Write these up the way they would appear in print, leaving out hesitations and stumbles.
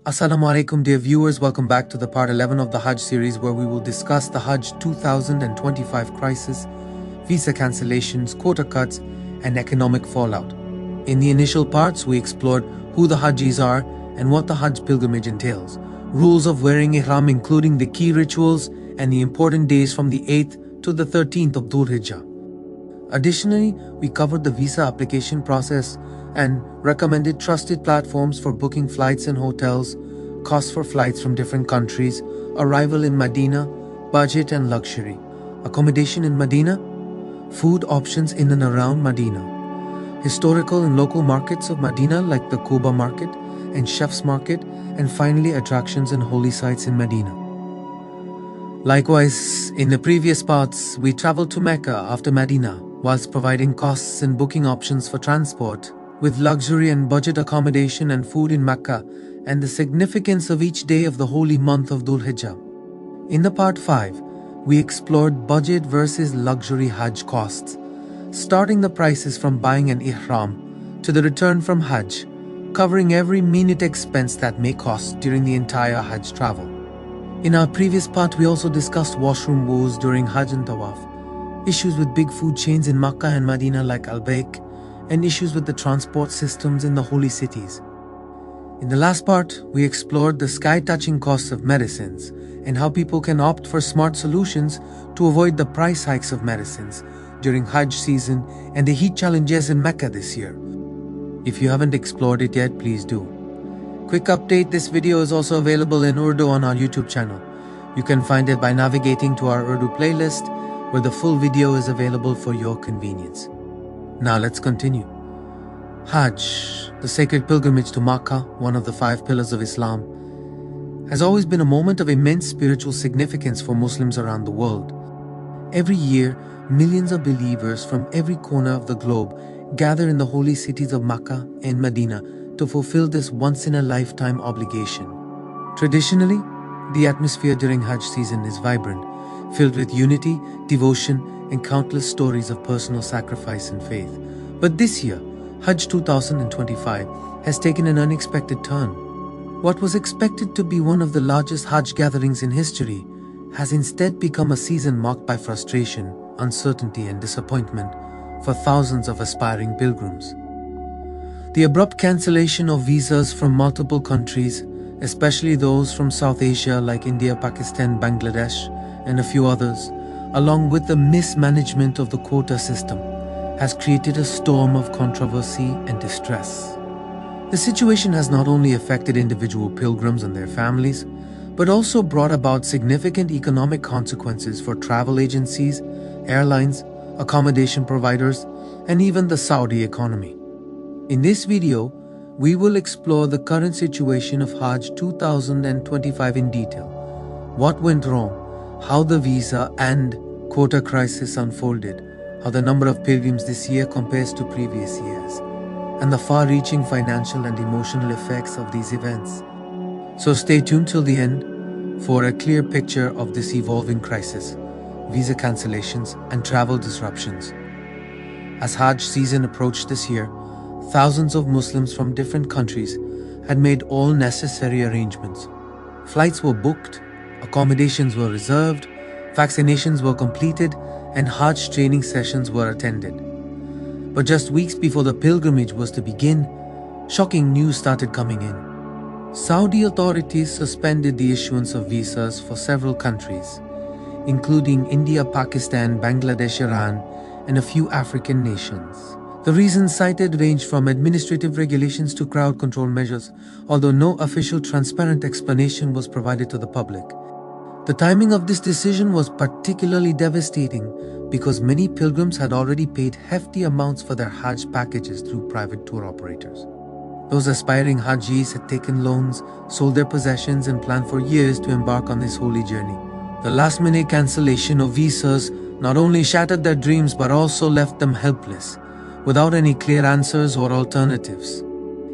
Assalamu alaikum dear viewers, welcome back to the part 11 of the Hajj series where we will discuss the Hajj 2025 crisis, visa cancellations, quota cuts and economic fallout. In the initial parts, we explored who the Hajjis are and what the Hajj pilgrimage entails, rules of wearing ihram including the key rituals and the important days from the 8th to the 13th of Dhul Hijjah. Additionally, we covered the visa application process and recommended trusted platforms for booking flights and hotels, costs for flights from different countries, arrival in Medina, budget and luxury, accommodation in Medina, food options in and around Medina, historical and local markets of Medina like the Quba market and Chef's market, and finally attractions and holy sites in Medina. Likewise, in the previous parts, we traveled to Mecca after Medina, whilst providing costs and booking options for transport, with luxury and budget accommodation and food in Mecca, and the significance of each day of the holy month of Dhul Hijjah. In the part 5, we explored budget versus luxury Hajj costs, starting the prices from buying an ihram to the return from Hajj, covering every minute expense that may cost during the entire Hajj travel. In our previous part, we also discussed washroom woes during Hajj and Tawaf, issues with big food chains in Makkah and Medina like Al-Baik, and issues with the transport systems in the holy cities. In the last part, we explored the sky-touching costs of medicines and how people can opt for smart solutions to avoid the price hikes of medicines during Hajj season and the heat challenges in Mecca this year. If you haven't explored it yet, please do. Quick update, this video is also available in Urdu on our YouTube channel. You can find it by navigating to our Urdu playlist, where the full video is available for your convenience. Now let's continue. Hajj, the sacred pilgrimage to Makkah, one of the 5 pillars of Islam, has always been a moment of immense spiritual significance for Muslims around the world. Every year, millions of believers from every corner of the globe gather in the holy cities of Makkah and Medina to fulfill this once-in-a-lifetime obligation. Traditionally, the atmosphere during Hajj season is vibrant, filled with unity, devotion, and countless stories of personal sacrifice and faith. But this year, Hajj 2025 has taken an unexpected turn. What was expected to be one of the largest Hajj gatherings in history has instead become a season marked by frustration, uncertainty, and disappointment for thousands of aspiring pilgrims. The abrupt cancellation of visas from multiple countries, especially those from South Asia like India, Pakistan, Bangladesh, and a few others, along with the mismanagement of the quota system, has created a storm of controversy and distress. The situation has not only affected individual pilgrims and their families, but also brought about significant economic consequences for travel agencies, airlines, accommodation providers, and even the Saudi economy. In this video, we will explore the current situation of Hajj 2025 in detail. What went wrong? How the visa and quota crisis unfolded, how the number of pilgrims this year compares to previous years, and the far-reaching financial and emotional effects of these events. So stay tuned till the end for a clear picture of this evolving crisis, visa cancellations, and travel disruptions. As Hajj season approached this year, thousands of Muslims from different countries had made all necessary arrangements. Flights were booked, accommodations were reserved, vaccinations were completed, and Hajj training sessions were attended. But just weeks before the pilgrimage was to begin, shocking news started coming in. Saudi authorities suspended the issuance of visas for several countries, including India, Pakistan, Bangladesh, Iran, and a few African nations. The reasons cited range from administrative regulations to crowd control measures, although no official transparent explanation was provided to the public. The timing of this decision was particularly devastating because many pilgrims had already paid hefty amounts for their Hajj packages through private tour operators. Those aspiring Hajjis had taken loans, sold their possessions, and planned for years to embark on this holy journey. The last-minute cancellation of visas not only shattered their dreams but also left them helpless, without any clear answers or alternatives.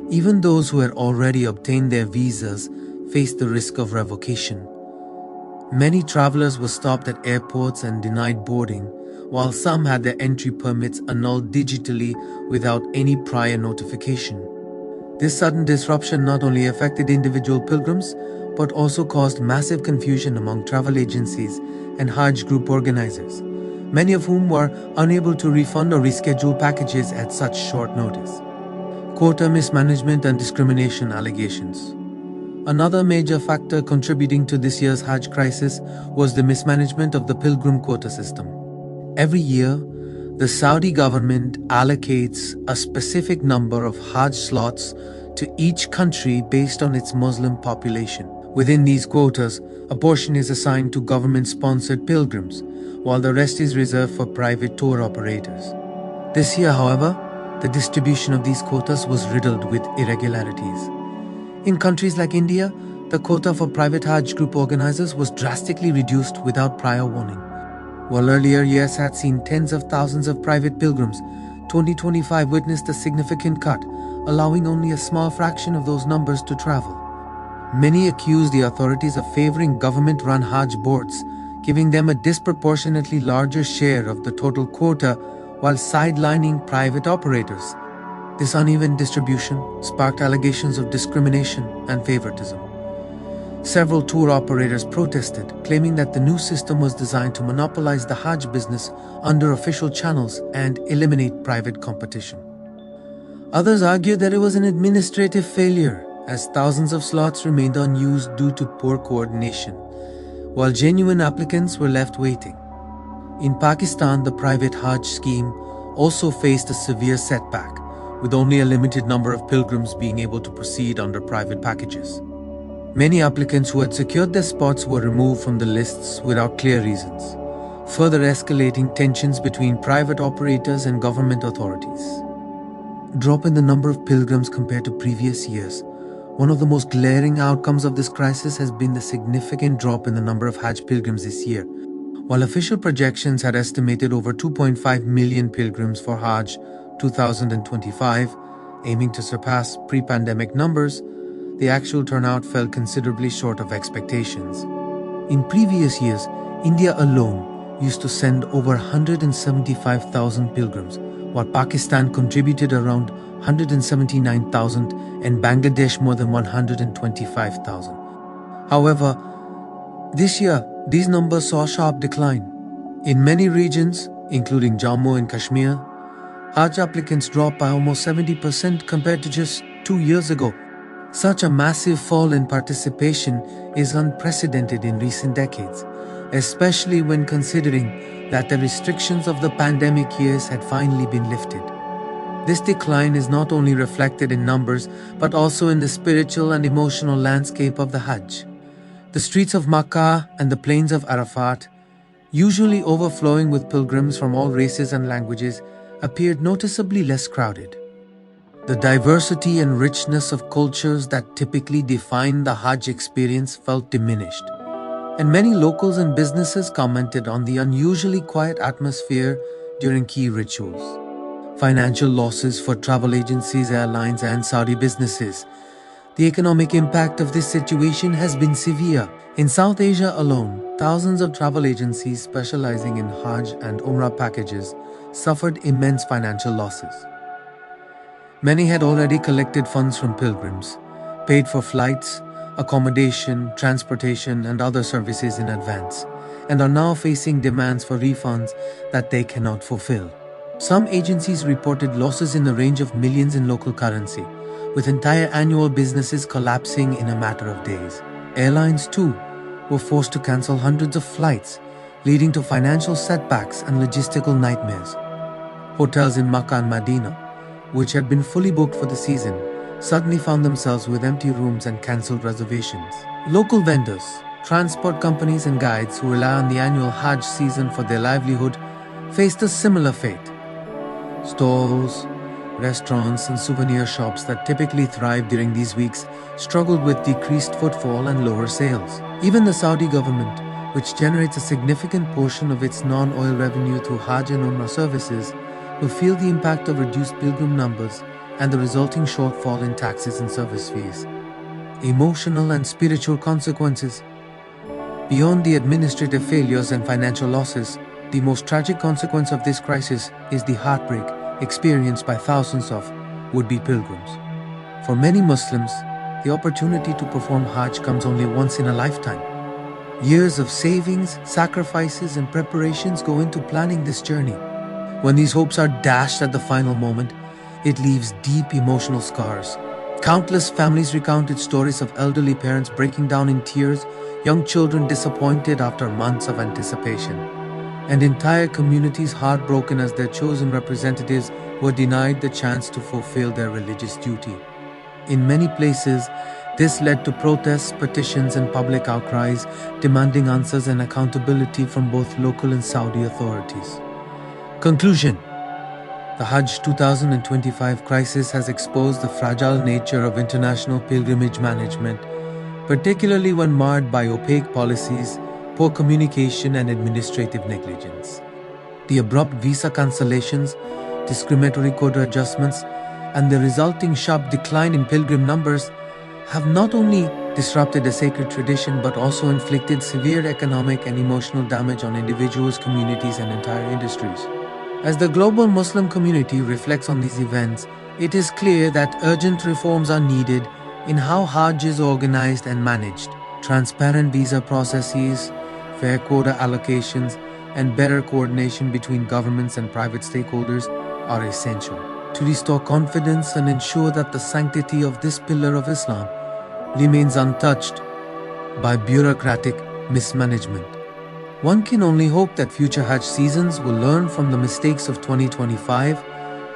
Even those who had already obtained their visas faced the risk of revocation. Many travelers were stopped at airports and denied boarding, while some had their entry permits annulled digitally without any prior notification. This sudden disruption not only affected individual pilgrims, but also caused massive confusion among travel agencies and Hajj group organizers, many of whom were unable to refund or reschedule packages at such short notice. Quota mismanagement and discrimination allegations. Another major factor contributing to this year's Hajj crisis was the mismanagement of the pilgrim quota system. Every year, the Saudi government allocates a specific number of Hajj slots to each country based on its Muslim population. Within these quotas, a portion is assigned to government-sponsored pilgrims, while the rest is reserved for private tour operators. This year, however, the distribution of these quotas was riddled with irregularities. In countries like India, the quota for private Hajj group organizers was drastically reduced without prior warning. While earlier years had seen tens of thousands of private pilgrims, 2025 witnessed a significant cut, allowing only a small fraction of those numbers to travel. Many accused the authorities of favoring government-run Hajj boards, giving them a disproportionately larger share of the total quota while sidelining private operators. This uneven distribution sparked allegations of discrimination and favoritism. Several tour operators protested, claiming that the new system was designed to monopolize the Hajj business under official channels and eliminate private competition. Others argued that it was an administrative failure, as thousands of slots remained unused due to poor coordination, while genuine applicants were left waiting. In Pakistan, the private Hajj scheme also faced a severe setback, with only a limited number of pilgrims being able to proceed under private packages. Many applicants who had secured their spots were removed from the lists without clear reasons, further escalating tensions between private operators and government authorities. Drop in the number of pilgrims compared to previous years. One of the most glaring outcomes of this crisis has been the significant drop in the number of Hajj pilgrims this year. While official projections had estimated over 2.5 million pilgrims for Hajj 2025, aiming to surpass pre-pandemic numbers, the actual turnout fell considerably short of expectations. In previous years, India alone used to send over 175,000 pilgrims, while Pakistan contributed around 179,000 and Bangladesh more than 125,000. However, this year, these numbers saw a sharp decline. In many regions, including Jammu and Kashmir, Hajj applicants dropped by almost 70% compared to just 2 years ago. Such a massive fall in participation is unprecedented in recent decades, especially when considering that the restrictions of the pandemic years had finally been lifted. This decline is not only reflected in numbers, but also in the spiritual and emotional landscape of the Hajj. The streets of Makkah and the plains of Arafat, usually overflowing with pilgrims from all races and languages, appeared noticeably less crowded. The diversity and richness of cultures that typically define the Hajj experience felt diminished, and many locals and businesses commented on the unusually quiet atmosphere during key rituals. Financial losses for travel agencies, airlines, and Saudi businesses. The economic impact of this situation has been severe. In South Asia alone, thousands of travel agencies specializing in Hajj and Umrah packages suffered immense financial losses. Many had already collected funds from pilgrims, paid for flights, accommodation, transportation, and other services in advance, and are now facing demands for refunds that they cannot fulfill. Some agencies reported losses in the range of millions in local currency, with entire annual businesses collapsing in a matter of days. Airlines, too, were forced to cancel hundreds of flights, leading to financial setbacks and logistical nightmares. Hotels in Makkah and Medina, which had been fully booked for the season, suddenly found themselves with empty rooms and cancelled reservations. Local vendors, transport companies, and guides who rely on the annual Hajj season for their livelihood faced a similar fate. Stalls, restaurants, and souvenir shops that typically thrive during these weeks struggled with decreased footfall and lower sales. Even the Saudi government, which generates a significant portion of its non-oil revenue through Hajj and Umrah services, will feel the impact of reduced pilgrim numbers and the resulting shortfall in taxes and service fees. Emotional and spiritual consequences. Beyond the administrative failures and financial losses, the most tragic consequence of this crisis is the heartbreak experienced by thousands of would-be pilgrims. For many Muslims, the opportunity to perform Hajj comes only once in a lifetime. Years of savings, sacrifices, and preparations go into planning this journey. When these hopes are dashed at the final moment, it leaves deep emotional scars. Countless families recounted stories of elderly parents breaking down in tears, young children disappointed after months of anticipation, and entire communities heartbroken as their chosen representatives were denied the chance to fulfill their religious duty. In many places, this led to protests, petitions, and public outcries demanding answers and accountability from both local and Saudi authorities. Conclusion: the Hajj 2025 crisis has exposed the fragile nature of international pilgrimage management, particularly when marred by opaque policies, poor communication, and administrative negligence. The abrupt visa cancellations, discriminatory quota adjustments, and the resulting sharp decline in pilgrim numbers have not only disrupted a sacred tradition but also inflicted severe economic and emotional damage on individuals, communities, and entire industries. As the global Muslim community reflects on these events, it is clear that urgent reforms are needed in how Hajj is organized and managed. Transparent visa processes, fair quota allocations, and better coordination between governments and private stakeholders are essential to restore confidence and ensure that the sanctity of this pillar of Islam remains untouched by bureaucratic mismanagement. One can only hope that future Hajj seasons will learn from the mistakes of 2025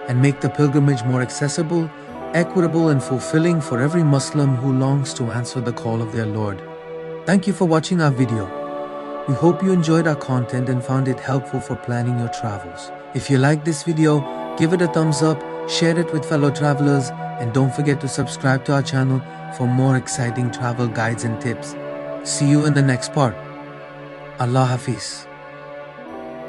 and make the pilgrimage more accessible, equitable, and fulfilling for every Muslim who longs to answer the call of their Lord. Thank you for watching our video. We hope you enjoyed our content and found it helpful for planning your travels. If you liked this video, give it a thumbs up, share it with fellow travelers, and don't forget to subscribe to our channel for more exciting travel guides and tips. See you in the next part. Allah Hafiz.